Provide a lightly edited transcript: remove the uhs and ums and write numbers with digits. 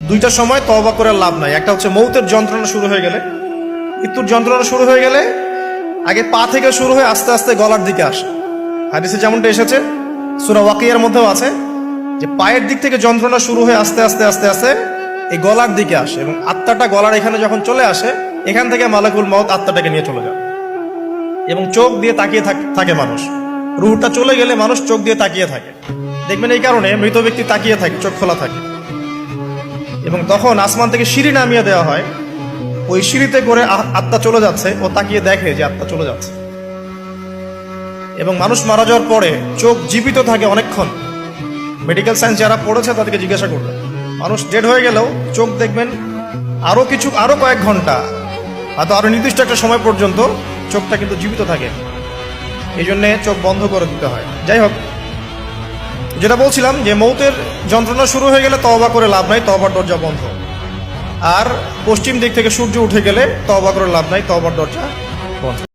দুইটা সময় তওবা করে লাভ নাই। একটা হচ্ছে মৌতের যন্ত্রণা শুরু হয়ে গেলে, মৃত্যুর যন্ত্রণা শুরু হয়ে গেলে আগে পা থেকে শুরু হয়ে আস্তে আস্তে গলার দিকে আসে। হাদিসে যেমনটা এসেছে, সূরা ওয়াকিয়ার মধ্যেও আছে যে পায়ের দিক থেকে যন্ত্রণা শুরু হয়ে আস্তে আস্তে আস্তে আস্তে এই গলার দিকে আসে, এবং আত্মাটা গলার এখানে যখন চলে আসে, এখান থেকে মালাকুল মউত আত্মাটাকে নিয়ে চলে যায়। এবং চোখ দিয়ে তাকিয়ে থাকে মানুষ। রুহটা চলে গেলে মানুষ চোখ দিয়ে তাকিয়ে থাকে, দেখবেন এই কারণে মৃত ব্যক্তি তাকিয়ে থাকে, চোখ খোলা থাকে। এবং তখন আসমান থেকে সিঁড়ি নামিয়ে দেওয়া হয়, ওই সিঁড়িতে করে আত্মা চলে যাচ্ছে, ও তাকিয়ে দেখে যে আত্মা চলে যাচ্ছে। এবং মানুষ মারা যাওয়ার পরে চোখ জীবিত থাকে অনেকক্ষণ। মেডিকেল সায়েন্স যারা পড়েছে তাদেরকে জিজ্ঞাসা করবে, মানুষ ডেড হয়ে গেলেও চোখ দেখবেন আরো কয়েক ঘন্টা, হয়তো আরো নির্দিষ্ট একটা সময় পর্যন্ত চোখটা কিন্তু জীবিত থাকে। এই জন্যে চোখ বন্ধ করে দিতে হয়। যাই হোক, যেটা বলছিলাম যে মৌতের যন্ত্রণা শুরু হয়ে গেলে তওবা করে লাভ নাই, তওবার দরজা বন্ধ। আর পশ্চিম দিক থেকে সূর্য উঠে গেলে তওবা করে লাভ নাই, তওবার দরজা বন্ধ।